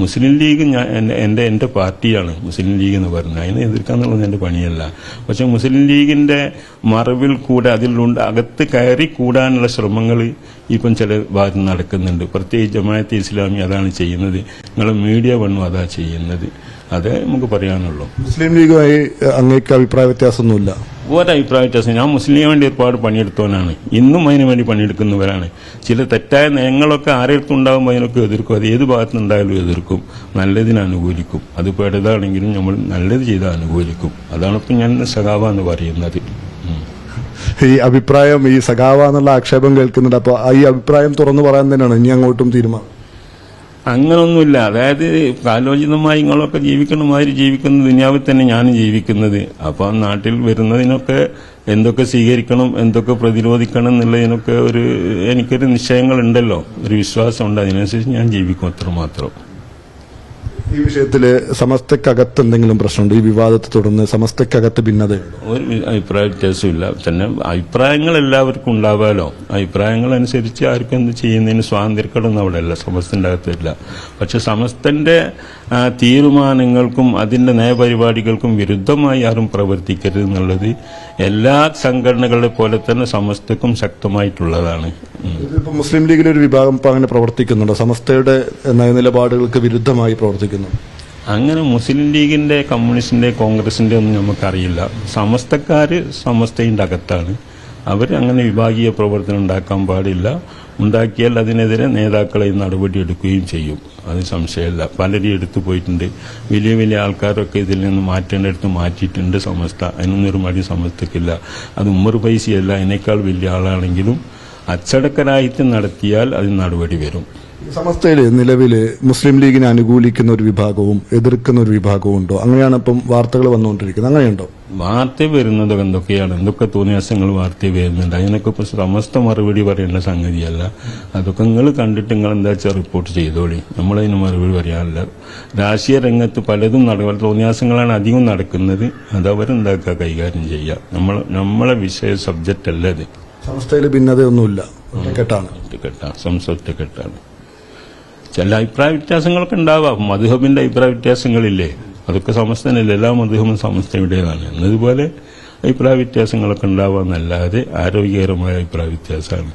മുസ്ലിം league എൻ്റെ പാർട്ടിയാണ് മുസ്ലിം league എന്ന് പറയുന്നത്. അതിനെ എതിർക്കാന്നുള്ളത് എൻ്റെ പണിയല്ല. പക്ഷെ മുസ്ലിം ലീഗിന്റെ മറവിൽ കൂടെ അതിലുണ്ട് അകത്ത് കയറി കൂടാനുള്ള ശ്രമങ്ങൾ ഇപ്പം ചില ഭാഗത്ത് നടക്കുന്നുണ്ട്. പ്രത്യേകിച്ച് ജമാഅത്തെ ഇസ്ലാമി അതാണ് ചെയ്യുന്നത്. നിങ്ങളെ മീഡിയ വണ്ണും അതാ ചെയ്യുന്നത്. അതേ നമുക്ക് പറയാനുള്ളൂ. മുസ്ലിം ലീഗുമായി അങ്ങേക്ക് അഭിപ്രായ വ്യത്യാസമൊന്നുമില്ല? ഒരഭിപ്രായ വ്യത്യാസം. ഞാൻ മുസ്ലിം വേണ്ടി ഒരുപാട് പണിയെടുത്തവനാണ്, ഇന്നും അതിനു വേണ്ടി പണിയെടുക്കുന്നവരാണ്. ചില തെറ്റായ നയങ്ങളൊക്കെ ആരെടുത്തുണ്ടാകുമ്പോൾ അതിനൊക്കെ എതിർക്കും. അത് ഏത് ഭാഗത്തുനിന്നുണ്ടായാലും എതിർക്കും, നല്ലതിന് അനുകൂലിക്കും. അത് പേടതാണെങ്കിലും നമ്മൾ നല്ലത് ചെയ്താൽ അനുകൂലിക്കും. അതാണിപ്പോൾ ഞാൻ സഖാവ എന്ന് പറയുന്നത്. ഈ അഭിപ്രായം, ഈ സഖാവ എന്നുള്ള ആക്ഷേപം കേൾക്കുന്നുണ്ട്. അപ്പോൾ ഈ അഭിപ്രായം തുറന്നു പറയാൻ തന്നെയാണ് ഇനി അങ്ങോട്ടും തീരുമാനം? അങ്ങനൊന്നുമില്ല. അതായത് കാലോചിതമായി നിങ്ങളൊക്കെ ജീവിക്കണമാതിരി ജീവിക്കുന്ന ദുനിയാവിൽ തന്നെ ഞാനും ജീവിക്കുന്നത്. അപ്പോൾ നാട്ടിൽ വരുന്നതിനൊക്കെ എന്തൊക്കെ സ്വീകരിക്കണം, എന്തൊക്കെ പ്രതിരോധിക്കണം എന്നുള്ളതിനൊക്കെ എനിക്കൊരു നിശ്ചയങ്ങളുണ്ടല്ലോ, ഒരു വിശ്വാസമുണ്ട്. അതിനനുസരിച്ച് ഞാൻ ജീവിക്കും, അത്രമാത്രം. ഈ വിഷയത്തില് സമസ്തക്കകത്ത് എന്തെങ്കിലും പ്രശ്നമുണ്ട്? ഈ വിവാദത്തെ തുടർന്ന് സമസ്തക്കകത്ത് ഭിന്നതയുണ്ടോ? ഒരു അഭിപ്രായ വ്യത്യാസമില്ല. തന്നെ അഭിപ്രായങ്ങൾ എല്ലാവർക്കും ഉണ്ടാവാലോ. അഭിപ്രായങ്ങൾ അനുസരിച്ച് ആർക്കും എന്ത് ചെയ്യുന്നതിന് സ്വാതന്ത്ര്യക്കടൊന്നും അവിടെ അല്ല, സമസ്തന്റെ അകത്തില്ല. പക്ഷെ സമസ്തന്റെ തീരുമാനങ്ങൾക്കും അതിന്റെ നയപരിപാടികൾക്കും വിരുദ്ധമായി ആരും പ്രവർത്തിക്കരുത് എന്നുള്ളത് എല്ലാ സംഘടനകളെ പോലെ തന്നെ സമസ്തക്കും ശക്തമായിട്ടുള്ളതാണ്. ഇതിപ്പോ മുസ്ലിം ലീഗിലെ ഒരു വിഭാഗം ഇപ്പൊ അങ്ങനെ പ്രവർത്തിക്കുന്നുണ്ടോ? സമസ്തയുടെ നയനിലപാടുകൾക്ക് വിരുദ്ധമായി പ്രവർത്തിക്കുന്നു? അങ്ങനെ മുസ്ലിം ലീഗിന്റെ, കമ്മ്യൂണിസ്റ്റിന്റെ, കോൺഗ്രസിന്റെ ഒന്നും നമുക്കറിയില്ല. സമസ്തക്കാര് സമസ്തയുടെ അകത്താണ്. അവർ അങ്ങനെ വിഭാഗീയ പ്രവർത്തനം ഉണ്ടാക്കാൻ പാടില്ല. ഉണ്ടാക്കിയാൽ അതിനെതിരെ നേതാക്കളെ നടപടിയെടുക്കുകയും ചെയ്യും. അത് സംശയമില്ല. പലരും എടുത്തു പോയിട്ടുണ്ട്. വലിയ വലിയ ആൾക്കാരൊക്കെ ഇതിൽ നിന്ന് മാറ്റേണ്ടടുത്ത് മാറ്റിയിട്ടുണ്ട് സമസ്ത. അതിനൊന്നും ഒരു മടി സമസ്തക്കില്ല. അത് ഉമ്മർ പൈസയല്ല, അതിനേക്കാൾ വലിയ ആളാണെങ്കിലും അച്ചടക്കരായിട്ട് നടത്തിയാൽ അതിന് നടപടി വരും. സമസ്തയിൽ നിലവിൽ മുസ്ലിം ലീഗിനെ അനുകൂലിക്കുന്ന ഒരു വിഭാഗവും എതിർക്കുന്ന ഒരു വിഭാഗവും ഉണ്ടോ? അങ്ങനെയാണ് ഇപ്പം വാർത്തകൾ വന്നുകൊണ്ടിരിക്കുന്നത്. അങ്ങനെയുണ്ടോ? വാർത്ത വരുന്നതൊക്കെ എന്തൊക്കെയാണ്, എന്തൊക്കെ തോന്നിയാസങ്ങൾ വാർത്ത വരുന്നുണ്ട്. അതിനൊക്കെ ഇപ്പോൾ സമസ്ത മറുപടി പറയേണ്ട സംഗതിയല്ല. അതൊക്കെ നിങ്ങൾ കണ്ടിട്ട് നിങ്ങൾ എന്താ വെച്ചാൽ റിപ്പോർട്ട് ചെയ്തോളി. നമ്മളതിന് മറുപടി പറയാനില്ല. രാഷ്ട്രീയ രംഗത്ത് പലതും തോന്നിയാസങ്ങളാണ് അധികം നടക്കുന്നത്. അത് അവരെന്താക്കുക, കൈകാര്യം ചെയ്യുക. നമ്മളെ വിഷയ സബ്ജക്റ്റ് അല്ല അത്. സമസ്തയിൽ ഭിന്നതയൊന്നുമില്ല, ഒറ്റക്കെട്ടാണ്. ഒറ്റക്കെട്ടാണ്. ചില അഭിപ്രായ വ്യത്യാസങ്ങളൊക്കെ ഉണ്ടാവാം. മദ്ഹബിന്റെ അഭിപ്രായ വ്യത്യാസങ്ങളില്ലേ, അതൊക്കെ സമസ്തനല്ലേ. എല്ലാ മദ്ഹബും സമസ്തയുടേതാണ്. എന്നതുപോലെ അഭിപ്രായ വ്യത്യാസങ്ങളൊക്കെ ഉണ്ടാവാമെന്നല്ലാതെ ആരോഗ്യകരമായ അഭിപ്രായ വ്യത്യാസമാണ്.